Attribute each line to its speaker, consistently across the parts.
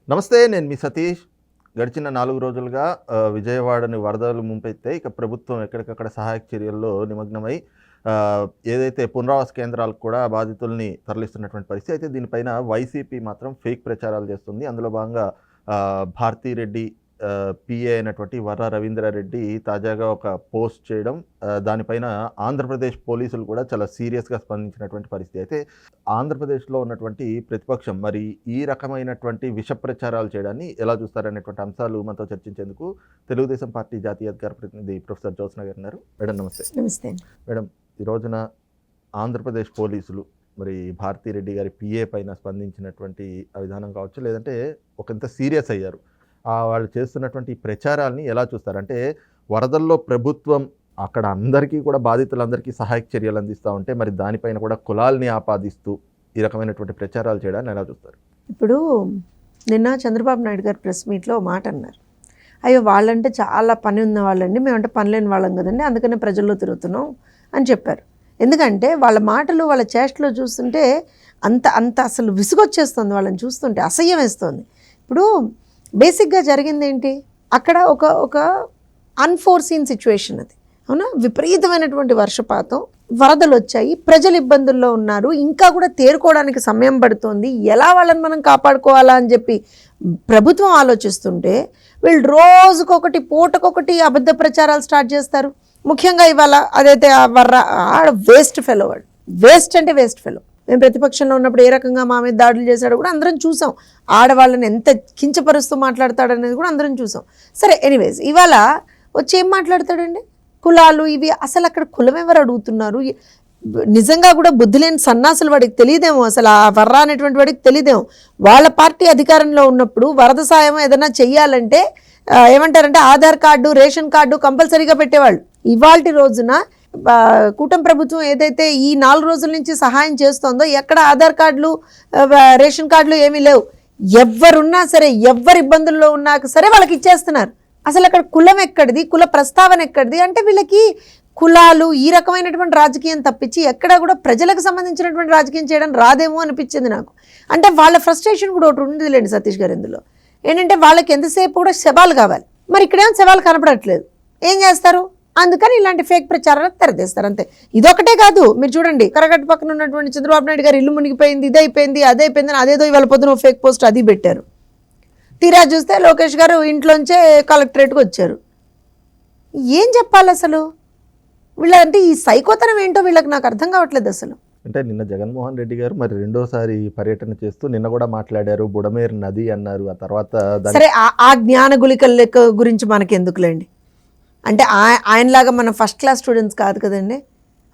Speaker 1: నమస్తే, నేను మీ సతీష్. గడిచిన 4 రోజులుగా విజయవాడని వరదలు ముంపెత్తాయి. ఇక ప్రభుత్వం ఎక్కడికక్కడ సహాయక చర్యల్లో నిమగ్నమై ఏదైతే పునరావాస కేంద్రాలకు కూడా బాధితుల్ని తరలిస్తున్నటువంటి పరిస్థితి. అయితే దీనిపైన వైసీపీ మాత్రం ఫేక్ ప్రచారాలు చేస్తుంది. అందులో భాగంగా భారతిరెడ్డి పిఏ అయినటువంటి వర్ర రవీంద్రారెడ్డి తాజాగా ఒక పోస్ట్ చేయడం, దానిపైన ఆంధ్రప్రదేశ్ పోలీసులు కూడా చాలా సీరియస్గా స్పందించినటువంటి పరిస్థితి. అయితే ఆంధ్రప్రదేశ్లో ఉన్నటువంటి ప్రతిపక్షం మరి ఈ రకమైనటువంటి విష ప్రచారాలు చేయడాన్ని ఎలా చూస్తారనేటువంటి అంశాలు మనతో చర్చించేందుకు తెలుగుదేశం పార్టీ జాతీయ అధికార ప్రతినిధి ప్రొఫెసర్ జ్యోత్స్న గారు ఉన్నారు. మేడం నమస్తే.
Speaker 2: నమస్తే
Speaker 1: మేడం, ఈ రోజున ఆంధ్రప్రదేశ్ పోలీసులు మరి భారతిరెడ్డి గారి పిఏ పైన స్పందించినటువంటి విధానం కావచ్చు, లేదంటే ఒకంత సీరియస్ అయ్యారు. వాళ్ళు చేస్తున్నటువంటి ప్రచారాలని ఎలా చూస్తారు? అంటే వరదల్లో ప్రభుత్వం అక్కడ అందరికీ కూడా బాధితులందరికీ సహాయక చర్యలు అందిస్తూ ఉంటే మరి దానిపైన కూడా కులాల్ని ఆపాదిస్తూ ఈ రకమైనటువంటి ప్రచారాలు చేయడాన్ని ఎలా చూస్తారు?
Speaker 2: ఇప్పుడు నిన్న చంద్రబాబు నాయుడు గారు ప్రెస్ మీట్లో మాట అన్నారు, అయ్యో వాళ్ళంటే చాలా పని ఉన్న వాళ్ళండి, మేమంటే పని లేని వాళ్ళం కదండి, అందుకనే ప్రజల్లో తిరుగుతున్నాం అని చెప్పారు. ఎందుకంటే వాళ్ళ మాటలు వాళ్ళ చేష్టలో చూస్తుంటే అంత అంత అసలు విసుగొచ్చేస్తుంది, వాళ్ళని చూస్తుంటే అసహ్యం వేస్తుంది. ఇప్పుడు బేసిక్గా జరిగింది ఏంటి, అక్కడ ఒక అన్ఫోర్సీన్ సిచ్యువేషన్ అది, అవునా? విపరీతమైనటువంటి వర్షపాతం, వరదలు వచ్చాయి, ప్రజలు ఇబ్బందుల్లో ఉన్నారు, ఇంకా కూడా తేరుకోవడానికి సమయం పడుతోంది, ఎలా వాళ్ళని మనం కాపాడుకోవాలా అని చెప్పి ప్రభుత్వం ఆలోచిస్తుంటే వీళ్ళు రోజుకొకటి పూటకొకటి అబద్ధ ప్రచారాలు స్టార్ట్ చేస్తారు. ముఖ్యంగా ఇవాళ అదైతే వేస్ట్ ఫెలో, వాడు వేస్ట్ అంటే వేస్ట్ ఫెలో. మేము ప్రతిపక్షంలో ఉన్నప్పుడు ఏ రకంగా మా మీద దాడులు చేశాడో కూడా అందరం చూసాం, ఆడవాళ్ళని ఎంత కించపరుస్తూ మాట్లాడతాడనేది కూడా అందరం చూసాం. సరే, ఎనీవేస్ ఇవాళ వచ్చి ఏం మాట్లాడతాడండి, కులాలు ఇవి, అసలు అక్కడ కులం ఎవరు అడుగుతున్నారు? నిజంగా కూడా బుద్ధి లేని సన్నాసులు, వాడికి తెలియదేమో, అసలు ఆ వర్రా అనేటువంటి వాడికి తెలియదేమో. వాళ్ళ పార్టీ అధికారంలో ఉన్నప్పుడు వరద సాయం ఏదైనా చెయ్యాలంటే ఏమంటారంటే ఆధార్ కార్డు, రేషన్ కార్డు కంపల్సరీగా పెట్టేవాళ్ళు. ఇవాల్టి రోజున కూటమి ప్రభుత్వం ఏదైతే ఈ 4 రోజుల నుంచి సహాయం చేస్తోందో ఎక్కడ ఆధార్ కార్డులు, రేషన్ కార్డులు ఏమీ లేవు. ఎవరున్నా సరే, ఎవరు ఇబ్బందుల్లో ఉన్నా సరే వాళ్ళకి ఇచ్చేస్తున్నారు. అసలు అక్కడ కులం ఎక్కడిది, కుల ప్రస్తావన ఎక్కడిది? అంటే వీళ్ళకి కులాలు ఈ రకమైనటువంటి రాజకీయం తప్పించి ఎక్కడ కూడా ప్రజలకు సంబంధించినటువంటి రాజకీయం చేయడం రాదేమో అనిపించింది నాకు. అంటే వాళ్ళ ఫ్రస్ట్రేషన్ కూడా ఒకటి ఉండదులేండి సతీష్ గారు. ఇందులో ఏంటంటే వాళ్ళకి ఎంతసేపు కూడా శవాలు కావాలి, మరి ఇక్కడేం శవాలు కనపడట్లేదు, ఏం చేస్తారు? అందుకని ఇలాంటి ఫేక్ ప్రచారాలకు తెరదేస్తారు, అంతే. ఇదొకటే కాదు, మీరు చూడండి, కరగట్టు పక్కన ఉన్నటువంటి చంద్రబాబు నాయుడు గారు ఇల్లు మునిగిపోయింది, ఇదైపోయింది, అదైపోయింది అని అదేదో ఇవాళ పొద్దున ఫేక్ పోస్ట్ అది పెట్టారు. తీరా చూస్తే లోకేష్ గారు ఇంట్లోంచే కలెక్టరేట్కి వచ్చారు. ఏం చెప్పాలి అసలు వీళ్ళంటే? ఈ సైకోతనం ఏంటో వీళ్ళకి నాకు అర్థం కావట్లేదు అసలు.
Speaker 1: అంటే నిన్న జగన్మోహన్ రెడ్డి గారు మరి రెండోసారి పర్యటన చేస్తూ నిన్న కూడా మాట్లాడారు, బుడమేరు నది అన్నారు. ఆ తర్వాత
Speaker 2: సరే, ఆ జ్ఞాన గుళికల లెక్క గురించి మనకి ఎందుకులేండి. అంటే ఆయనలాగా మనం ఫస్ట్ క్లాస్ స్టూడెంట్స్ కాదు కదండి.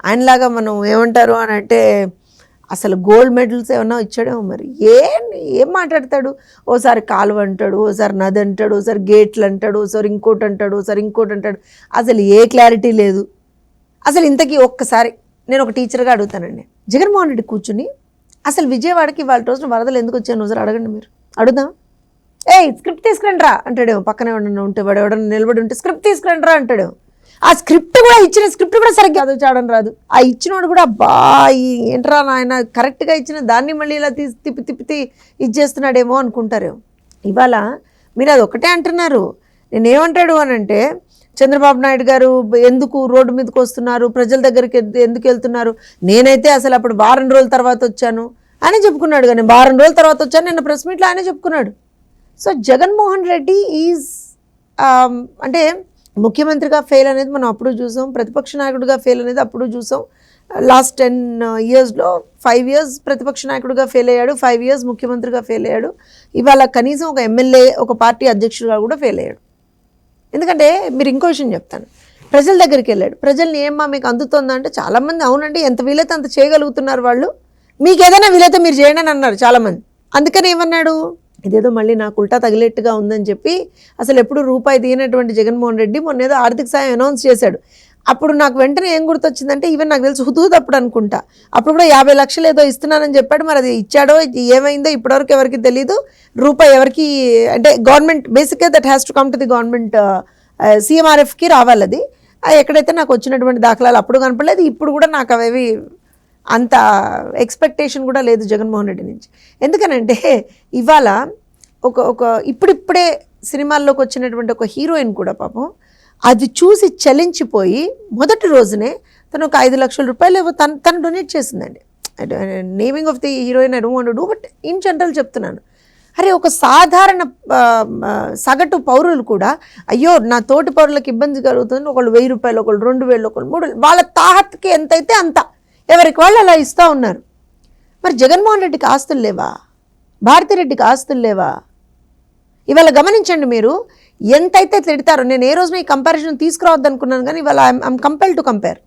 Speaker 2: ఆయనలాగా మనం ఏమంటారు అని అంటే అసలు గోల్డ్ మెడల్స్ ఏమన్నా ఇచ్చాడేమో. మరి ఏం మాట్లాడతాడు? ఓసారి కాలువ అంటాడు, ఓసారి నది అంటాడు, ఓసారి గేట్లు అంటాడు, ఓసారి ఇంకోటి అంటాడు, ఓసారి ఇంకోటి అంటాడు. అసలు ఏ క్లారిటీ లేదు అసలు. ఇంతకీ ఒక్కసారి నేను ఒక టీచర్గా అడుగుతానండి, జగన్మోహన్ రెడ్డి కూర్చుని అసలు విజయవాడకి వాళ్ళ రోజున వరదలు ఎందుకు వచ్చాను ఒకసారి అడగండి. మీరు అడుగుదాం, స్క్రిప్ట్ తీసుకురండి రా అంటాడేమో. పక్కనే ఎవడన్నా ఉంటే, వాడు ఎవడన్నా నిలబడి ఉంటే స్క్రిప్ట్ తీసుకురండి రా అంటాడేమో. ఆ స్క్రిప్ట్ కూడా ఇచ్చిన స్క్రిప్ట్ కూడా సరిగ్గా చదవడం రాదు. ఆ ఇచ్చినోడు కూడా ఏంట్రా నాయన కరెక్ట్గా ఇచ్చిన దాన్ని మళ్ళీ ఇలా తిప్పి ఇచ్చేస్తున్నాడేమో అనుకుంటారేమో. ఇవాళ మీరు అది ఒకటే అంటున్నారు. నేనేమంటాడు అని అంటే, చంద్రబాబు నాయుడు గారు ఎందుకు రోడ్డు మీదకి వస్తున్నారు, ప్రజల దగ్గరికి ఎందుకు వెళ్తున్నారు? నేనైతే అసలు అప్పుడు వారం రోజుల తర్వాత వచ్చాను అని చెప్పుకున్నాడు. కానీ వారం రోజుల తర్వాత వచ్చాను నిన్న ప్రెస్ మీట్లో ఆయనే చెప్పుకున్నాడు. సో జగన్మోహన్ రెడ్డి ఈజ్ అంటే ముఖ్యమంత్రిగా ఫెయిల్ అనేది మనం అప్పుడు చూసాం, ప్రతిపక్ష నాయకుడిగా ఫెయిల్ అనేది అప్పుడు చూసాం. లాస్ట్ 10 yearsలో 5 years ప్రతిపక్ష నాయకుడిగా ఫెయిల్ అయ్యాడు, 5 years ముఖ్యమంత్రిగా ఫెయిల్ అయ్యాడు. ఇవాళ కనీసం ఒక ఎమ్మెల్యే, ఒక పార్టీ అధ్యక్షుడిగా కూడా ఫెయిల్ అయ్యాడు. ఎందుకంటే మీరు ఇంకో విషయం చెప్తాను, ప్రజల దగ్గరికి వెళ్ళాడు. ప్రజల్ని ఏమ్మా మీకు అందుతుందా అంటే చాలామంది అవునండి, ఎంత వీలైతే అంత చేయగలుగుతున్నారు వాళ్ళు, మీకు ఏదైనా వీలైతే మీరు చేయండి అని అన్నారు చాలామంది. అందుకని ఏమన్నాడు, ఇదేదో మళ్ళీ నాకు ఉల్టా తగిలేట్టుగా ఉందని చెప్పి అసలు ఎప్పుడు రూపాయి తీయనటువంటి జగన్మోహన్ రెడ్డి మొన్న ఏదో ఆర్థిక సాయం అనౌన్స్ చేశాడు. అప్పుడు నాకు వెంటనే ఏం గుర్తొచ్చిందంటే, ఈవెన్ నాకు తెలిసి హుదూద్ అప్పుడు అనుకుంటా, అప్పుడు కూడా 50 లక్షలు ఏదో ఇస్తున్నానని చెప్పాడు. మరి అది ఇచ్చాడో ఏమైందో ఇప్పటివరకు ఎవరికి తెలీదు. రూపాయి ఎవరికి అంటే గవర్నమెంట్ బేసిక్గా that has to come to the government, CMRFకి రావాలి అది. ఎక్కడైతే నాకు వచ్చినటువంటి దాఖలాలు అప్పుడు కనపడలేదు, ఇప్పుడు కూడా నాకు అవేవి అంత ఎక్స్పెక్టేషన్ కూడా లేదు జగన్మోహన్ రెడ్డి నుంచి. ఎందుకనంటే ఇవాళ ఒక ఇప్పుడిప్పుడే సినిమాల్లోకి వచ్చినటువంటి ఒక హీరోయిన్ కూడా పాపం అది చూసి చలించిపోయి మొదటి రోజునే తను ఒక 5 లక్షల రూపాయలు ఏవో తను డొనేట్ చేసిందండి. Naming of the heroine I don't want to do, but in general చెప్తున్నాను. అరే ఒక సాధారణ సగటు పౌరులు కూడా అయ్యో నా తోటి పౌరులకు ఇబ్బంది కలుగుతుంది, ఒకళ్ళు 1000 రూపాయలు, ఒకళ్ళు 2000, ఒకళ్ళు 3000, వాళ్ళ తాహత్కి ఎంతైతే అంత ఎవరికి వాళ్ళు అలా ఇస్తూ ఉన్నారు. మరి జగన్మోహన్ రెడ్డికి ఆస్తులు లేవా? భారతిరెడ్డికి ఆస్తులు లేవా? ఇవాళ గమనించండి, మీరు ఎంతైతే తిడతారో, నేను ఏ రోజున ఈ కంపారిజన్ తీసుకురావద్దు అనుకున్నాను, కానీ ఇవాళ I'm compel to compare.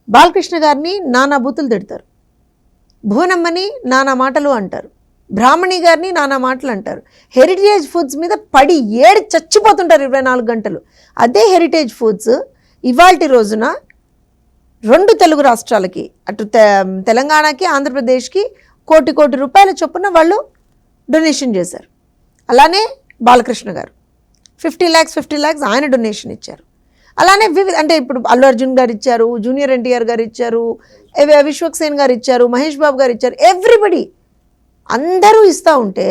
Speaker 2: Balakrishna గారిని నానా బూతులు తిడతారు, భువనమ్మని నానా మాటలు అంటారు, బ్రాహ్మణి గారిని నానా మాటలు అంటారు, హెరిటేజ్ ఫుడ్స్ మీద పడి ఏడి చచ్చిపోతుంటారు 24 గంటలు. అదే హెరిటేజ్ ఫుడ్స్ ఇవాల్టి రోజున 2 తెలుగు రాష్ట్రాలకి, అటు తెలంగాణకి ఆంధ్రప్రదేశ్కి కోటి రూపాయల చొప్పున వాళ్ళు డొనేషన్ చేశారు. అలానే బాలకృష్ణ గారు 50 lakhs ఆయన డొనేషన్ ఇచ్చారు. అలానే అంటే ఇప్పుడు అల్లు అర్జున్ గారు ఇచ్చారు, జూనియర్ ఎన్టీఆర్ గారు ఇచ్చారు, విశ్వక్సేన్ గారు ఇచ్చారు, మహేష్ బాబు గారు ఇచ్చారు, ఎవ్రీబడి అందరూ ఇస్తూ ఉంటే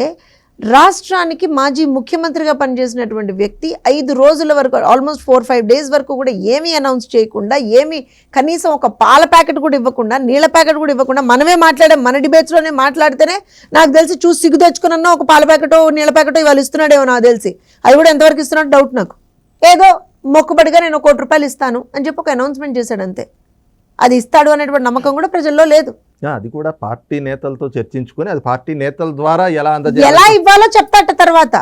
Speaker 2: రాష్ట్రానికి మాజీ ముఖ్యమంత్రిగా పనిచేసినటువంటి వ్యక్తి 5 రోజుల వరకు, ఆల్మోస్ట్ 4-5 days వరకు కూడా ఏమీ అనౌన్స్ చేయకుండా, ఏమీ కనీసం ఒక పాల ప్యాకెట్ కూడా ఇవ్వకుండా, నీళ్ళ ప్యాకెట్ కూడా ఇవ్వకుండా, మనమే మాట్లాడాం, మన డిబేట్స్లోనే మాట్లాడితేనే నాకు తెలిసి చూసి సిగ్గు తెచ్చుకున్నా ఒక పాల ప్యాకెటో నీళ్ళ ప్యాకెటో ఇవాళ ఇస్తున్నాడేమో నాకు తెలిసి. అది కూడా ఎంతవరకు ఇస్తున్నాడు డౌట్ నాకు. ఏదో మొక్కుబడిగా నేను 1 కోటి రూపాయలు ఇస్తాను అని చెప్పి ఒక అనౌన్స్మెంట్ చేశాడు అంతే. అది ఇస్తాడు అనేటువంటి నమ్మకం కూడా ప్రజల్లో లేదు.
Speaker 1: అది కూడా పార్టీ నేతలతో చర్చించుకొని అది పార్టీ నేతల ద్వారా
Speaker 2: ఎలా ఇవ్వాలో చెప్తాట. తర్వాత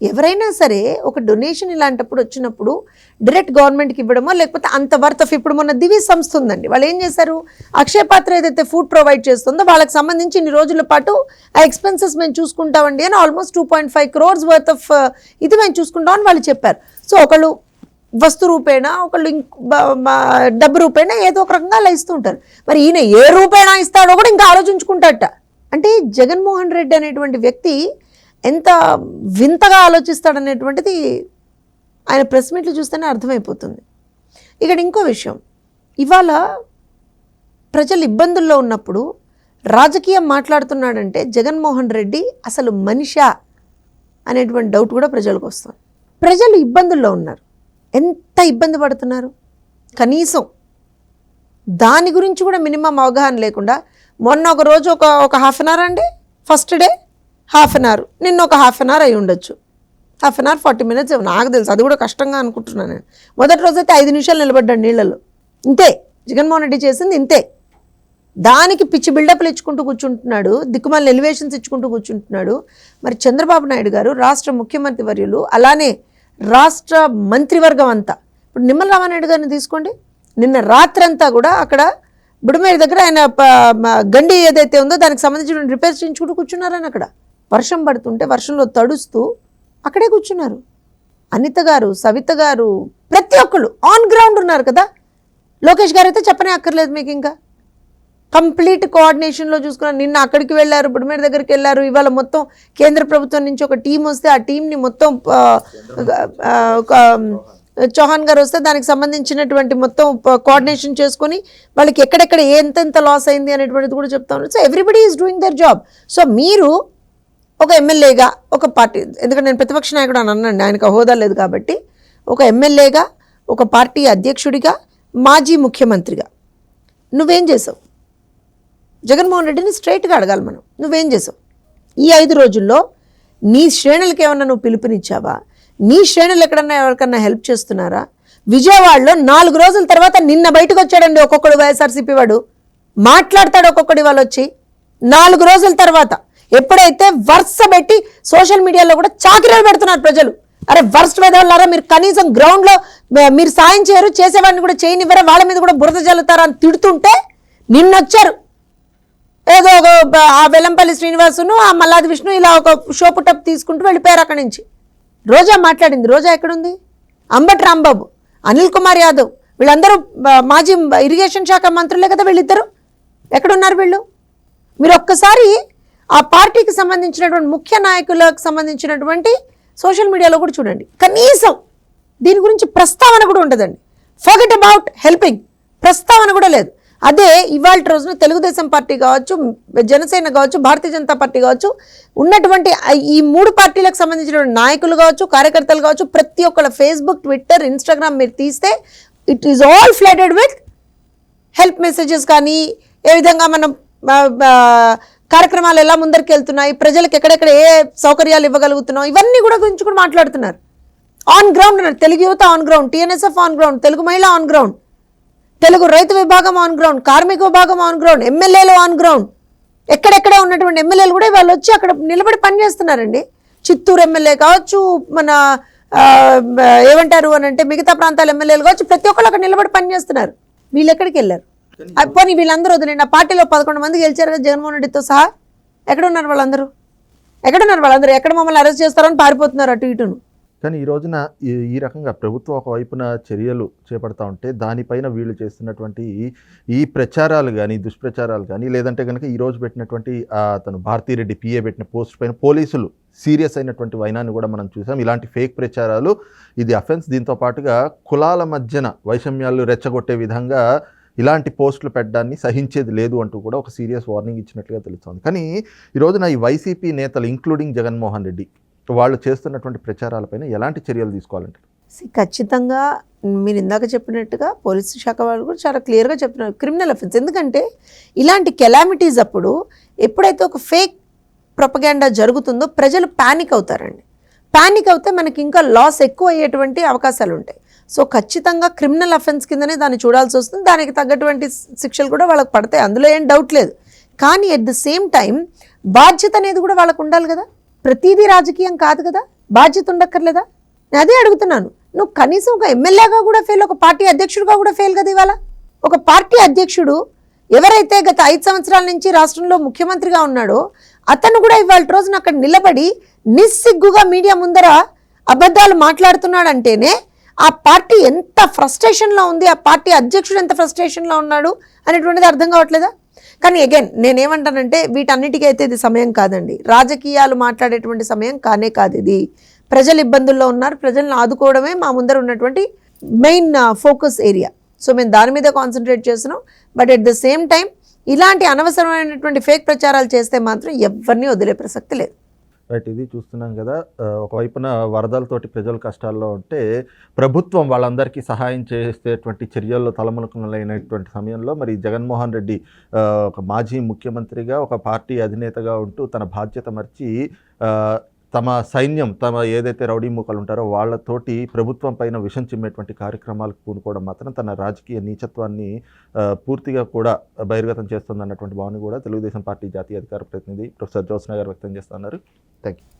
Speaker 2: ఎవరైనా సరే ఒక డొనేషన్ ఇలాంటప్పుడు వచ్చినప్పుడు డైరెక్ట్ గవర్నమెంట్కి ఇవ్వడమో, లేకపోతే అంత వర్త్ ఆఫ్, ఇప్పుడు మొన్న దివి సంస్థ ఉందండి, వాళ్ళు ఏం చేశారు, అక్షయ పాత్ర ఏదైతే ఫుడ్ ప్రొవైడ్ చేస్తుందో వాళ్ళకి సంబంధించి ఇన్ని రోజుల పాటు ఆ ఎక్స్పెన్సెస్ మేము చూసుకుంటామండి అని ఆల్మోస్ట్ 2.5 crores వర్త్ ఆఫ్ ఇది మేము చూసుకుంటామని వాళ్ళు చెప్పారు. సో ఒకళ్ళు వస్తు రూపేణా, ఒకళ్ళు డబ్బు రూపేణా ఏదో ఒక రకంగా అలా ఇస్తూ ఉంటారు. మరి ఈయన ఏ రూపేణా ఇస్తాడో కూడా ఇంకా ఆలోచించుకుంటాడట. అంటే జగన్మోహన్ రెడ్డి అనేటువంటి వ్యక్తి ఎంత వింతగా ఆలోచిస్తాడనేటువంటిది ఆయన ప్రెస్ మీట్లు చూస్తేనే అర్థమైపోతుంది. ఇక్కడ ఇంకో విషయం, ఇవాళ ప్రజలు ఇబ్బందుల్లో ఉన్నప్పుడు రాజకీయం మాట్లాడుతున్నాడంటే జగన్మోహన్ రెడ్డి అసలు మనిషా అనేటువంటి డౌట్ కూడా ప్రజలకు వస్తుంది. ప్రజలు ఇబ్బందుల్లో ఉన్నారు, ఎంత ఇబ్బంది పడుతున్నారు, కనీసం దాని గురించి కూడా మినిమం అవగాహన లేకుండా మొన్న ఒక రోజు ఒక 1/2 hour అండి, ఫస్ట్ డే 1/2 hour, నిన్న ఒక 1/2 hour అయి ఉండొచ్చు, 1/2 hour 40 minutes నాకు తెలుసు, అది కూడా కష్టంగా అనుకుంటున్నాను నేను. మొదటి రోజు అయితే 5 నిమిషాలు నిలబడ్డాడు నీళ్ళలో, ఇంతే జగన్మోహన్ రెడ్డి చేసింది ఇంతే. దానికి పిచ్చి బిల్డప్లు ఇచ్చుకుంటూ కూర్చుంటున్నాడు, దిక్కుమాలిన ఎలివేషన్స్ ఇచ్చుకుంటూ కూర్చుంటున్నాడు. మరి చంద్రబాబు నాయుడు గారు రాష్ట్ర ముఖ్యమంత్రి వర్యులు, అలానే రాష్ట్ర మంత్రివర్గం అంతా, ఇప్పుడు నిమ్మల రామానాయుడు గారిని తీసుకోండి, నిన్న రాత్రంతా కూడా అక్కడ బుడమేరు దగ్గర ఆయన గండి ఏదైతే ఉందో దానికి సంబంధించిన రిపేర్స్ చేయించుకుంటూ కూర్చున్నారని, అక్కడ వర్షం పడుతుంటే వర్షంలో తడుస్తూ అక్కడే కూర్చున్నారు. అనిత గారు, సవిత గారు, ప్రతి ఒక్కళ్ళు ఆన్ గ్రౌండ్ ఉన్నారు కదా. లోకేష్ గారు అయితే చెప్పనే అక్కర్లేదు మీకు, ఇంకా కంప్లీట్ కోఆర్డినేషన్లో చూసుకున్నారు. నిన్న అక్కడికి వెళ్ళారు, బుడమేరు దగ్గరికి వెళ్ళారు. ఇవాళ మొత్తం కేంద్ర ప్రభుత్వం నుంచి ఒక టీం వస్తే ఆ టీంని మొత్తం చౌహాన్ గారు వస్తే దానికి సంబంధించినటువంటి మొత్తం కోఆర్డినేషన్ చేసుకొని వాళ్ళకి ఎక్కడెక్కడ ఎంతెంత లాస్ అయింది అనేటువంటిది కూడా చెప్తా ఉన్నారు. So everybody is doing their job. So మీరు ఒక ఎమ్మెల్యేగా, ఒక పార్టీ, ఎందుకంటే నేను ప్రతిపక్ష నాయకుడు అని అన్నాను, ఆయనకు హోదా లేదు కాబట్టి, ఒక ఎమ్మెల్యేగా, ఒక పార్టీ అధ్యక్షుడిగా, మాజీ ముఖ్యమంత్రిగా నువ్వేం చేసావు? జగన్మోహన్ రెడ్డిని స్ట్రైట్గా అడగాలి మనం, నువ్వేం చేసావు ఈ 5 రోజుల్లో? నీ శ్రేణులకి ఏమన్నా నువ్వు పిలుపునిచ్చావా? నీ శ్రేణులు ఎక్కడన్నా ఎవరికన్నా హెల్ప్ చేస్తున్నారా? విజయవాడలో 4 రోజుల తర్వాత నిన్న బయటకు వచ్చాడండి ఒక్కొక్కడు, వైఎస్ఆర్సీపీ వాడు మాట్లాడతాడు ఒక్కొక్కడి, వాళ్ళు వచ్చి 4 రోజుల తర్వాత ఎప్పుడైతే వరుస పెట్టి సోషల్ మీడియాలో కూడా చాకిరీలు పెడుతున్నారు ప్రజలు. అరే వర్స్ట్ వెదవల్లారా, మీరు కనీసం గ్రౌండ్లో మీరు సాయం చేయరు, చేసేవాడిని కూడా చేయనివ్వరా, వాళ్ళ మీద కూడా బురద జల్లుతారా అని తిడుతుంటే నిన్నొచ్చారు ఏదో ఆ వెల్లంపల్లి శ్రీనివాసును, ఆ మల్లాది విష్ణు ఇలా ఒక షోపు టప్ తీసుకుంటూ వెళ్ళిపోయారు అక్కడి నుంచి. రోజా మాట్లాడింది, రోజా ఎక్కడుంది? అంబటి రాంబాబు, అనిల్ కుమార్ యాదవ్, వీళ్ళందరూ మాజీ ఇరిగేషన్ శాఖ మంత్రులే కదా వీళ్ళిద్దరు. ఎక్కడున్నారు వీళ్ళు? మీరు ఒక్కసారి ఆ పార్టీకి సంబంధించినటువంటి ముఖ్య నాయకులకు సంబంధించినటువంటి సోషల్ మీడియాలో కూడా చూడండి, కనీసం దీని గురించి ప్రస్తావన కూడా ఉండదండి. ఫర్గెట్ అబౌట్ హెల్పింగ్, ప్రస్తావన కూడా లేదు. అదే ఇవాళ రోజున తెలుగుదేశం పార్టీ కావచ్చు, జనసేన కావచ్చు, భారతీయ జనతా పార్టీ కావచ్చు, ఉన్నటువంటి ఈ 3 పార్టీలకు సంబంధించిన నాయకులు కావచ్చు, కార్యకర్తలు కావచ్చు, ప్రతి ఒక్కళ్ళ ఫేస్బుక్, ట్విట్టర్, ఇన్స్టాగ్రామ్ మీరు తీస్తే it is all flooded with help messages. కానీ ఏ విధంగా మనం కార్యక్రమాలు ఎలా ముందరికి వెళ్తున్నాయి, ప్రజలకు ఎక్కడెక్కడ ఏ సౌకర్యాలు ఇవ్వగలుగుతున్నాం, ఇవన్నీ కూడా గురించి కూడా మాట్లాడుతున్నారు. ఆన్ గ్రౌండ్ ఉన్నారు. తెలుగు యువత on ground, TNSF on ground, Telugu మహిళ ఆన్ గ్రౌండ్, తెలుగు రైతు విభాగం ఆన్ గ్రౌండ్, కార్మిక విభాగం ఆన్ గ్రౌండ్, ఎమ్మెల్యేలు ఆన్ గ్రౌండ్. ఎక్కడెక్కడ ఉన్నటువంటి ఎమ్మెల్యేలు కూడా వాళ్ళు వచ్చి అక్కడ నిలబడి పనిచేస్తున్నారండి. చిత్తూరు ఎమ్మెల్యే కావచ్చు, మన ఏమంటారు అని అంటే మిగతా ప్రాంతాల ఎమ్మెల్యేలు కావచ్చు, ప్రతి ఒక్కళ్ళు అక్కడ నిలబడి పనిచేస్తున్నారు. వీళ్ళు ఎక్కడికి వెళ్ళారు? పోనీ వీళ్ళందరూ వదిలేండి. ఆ పార్టీలో 11 మంది గెలిచారు కదా జగన్మోహన్ రెడ్డితో సహా. ఎక్కడున్నారు వాళ్ళందరూ? ఎక్కడ మమ్మల్ని అరెస్ట్ చేస్తారని పారిపోతున్నారు అటు ఇటును.
Speaker 1: కానీ ఈ రోజున ఈ రకంగా ప్రభుత్వం ఒకవైపున చర్యలు చేపడతా ఉంటే దానిపైన వీళ్ళు చేస్తున్నటువంటి ఈ ప్రచారాలు కానీ, దుష్ప్రచారాలు కానీ, లేదంటే కనుక ఈరోజు పెట్టినటువంటి అతను భారతీరెడ్డి పిఏ పెట్టిన పోస్ట్ పైన పోలీసులు సీరియస్ అయినటువంటి వైనాన్ని కూడా మనం చూసాం. ఇలాంటి ఫేక్ ప్రచారాలు ఇది అఫెన్స్. దీంతో పాటుగా కులాల మధ్యన వైషమ్యాలు రెచ్చగొట్టే విధంగా ఇలాంటి పోస్టులు పెట్టడాన్ని సహించేది లేదు అంటూ కూడా ఒక సీరియస్ వార్నింగ్ ఇచ్చినట్లుగా తెలుస్తోంది. కానీ ఈ రోజున ఈ వైసీపీ నేతలు ఇంక్లూడింగ్ జగన్మోహన్ రెడ్డి వాళ్ళు చేస్తున్నటువంటి ప్రచారాలపైన ఎలాంటి చర్యలు తీసుకోవాలంటే?
Speaker 2: ఖచ్చితంగా మీరు ఇందాక చెప్పినట్టుగా పోలీసు శాఖ వాళ్ళు కూడా చాలా క్లియర్గా చెప్తున్నారు, క్రిమినల్ అఫెన్స్. ఎందుకంటే ఇలాంటి కెలామిటీస్ అప్పుడు ఎప్పుడైతే ఒక ఫేక్ ప్రొపగాండా జరుగుతుందో ప్రజలు ప్యానిక్ అవుతారండి. ప్యానిక్ అవుతే మనకి ఇంకా లాస్ ఎక్కువ అయ్యేటువంటి అవకాశాలు ఉంటాయి. సో ఖచ్చితంగా క్రిమినల్ అఫెన్స్ కిందనే దాన్ని చూడాల్సి వస్తుంది. దానికి తగ్గటువంటి శిక్షలు కూడా వాళ్ళకి పడతాయి, అందులో ఏం డౌట్ లేదు. కానీ ఎట్ ద సేమ్ టైం బాధ్యత అనేది కూడా వాళ్ళకు ఉండాలి కదా. ప్రతిదీ రాజకీయం కాదు కదా, బాధ్యత ఉండక్కర్లేదా? నేను అదే అడుగుతున్నాను. నువ్వు కనీసం ఒక ఎమ్మెల్యేగా కూడా ఫెయిల్, ఒక పార్టీ అధ్యక్షుడిగా కూడా ఫెయిల్ కదా. ఇవాళ ఒక పార్టీ అధ్యక్షుడు ఎవరైతే గత 5 సంవత్సరాల నుంచి రాష్ట్రంలో ముఖ్యమంత్రిగా ఉన్నాడో అతను కూడా ఇవాళ రోజున అక్కడ నిలబడి నిస్సిగ్గుగా మీడియా ముందర అబద్ధాలు మాట్లాడుతున్నాడంటేనే ఆ పార్టీ ఎంత ఫ్రస్ట్రేషన్లో ఉంది, ఆ పార్టీ అధ్యక్షుడు ఎంత ఫ్రస్ట్రేషన్లో ఉన్నాడు అనేటువంటిది అర్థం కావట్లేదా? కానీ అగైన్ నేనేమంటానంటే వీటన్నిటికీ అయితే ఇది సమయం కాదండి. రాజకీయాలు మాట్లాడేటువంటి సమయం కానే కాదు ఇది. ప్రజలు ఇబ్బందుల్లో ఉన్నారు, ప్రజలను ఆదుకోవడమే మా ముందర ఉన్నటువంటి మెయిన్ ఫోకస్ ఏరియా. సో మేము దాని మీద కాన్సన్ట్రేట్ చేస్తున్నాం. But at the same time ఇలాంటి అనవసరమైనటువంటి ఫేక్ ప్రచారాలు చేస్తే మాత్రం ఎవరిని వదిలే ప్రసక్తి లేదు.
Speaker 1: రైట్, ఇది చూస్తున్నాం కదా. ఒకవైపున వరదలతోటి ప్రజలు కష్టాల్లో ఉంటే ప్రభుత్వం వాళ్ళందరికీ సహాయం చేసేటువంటి చర్యల్లో తలమునకలైనటువంటి సమయంలో మరి జగన్మోహన్ రెడ్డి ఒక మాజీ ముఖ్యమంత్రిగా, ఒక పార్టీ అధినేతగా ఉంటూ తన బాధ్యత మర్చి తమ సైన్యం, తమ ఏదైతే రౌడీ మూకలు ఉంటారో వాళ్ళతోటి ప్రభుత్వం పైన విషం చిమ్మేటువంటి కార్యక్రమాలకు పూనుకోవడం మాత్రం తన రాజకీయ నీచత్వాన్ని పూర్తిగా కూడా బహిర్గతం చేస్తుందన్నటువంటి భావన కూడా తెలుగుదేశం పార్టీ జాతీయ అధికార ప్రతినిధి ప్రొఫెసర్ జ్యోత్స్న గారు వ్యక్తం చేస్తున్నారు. Thank you.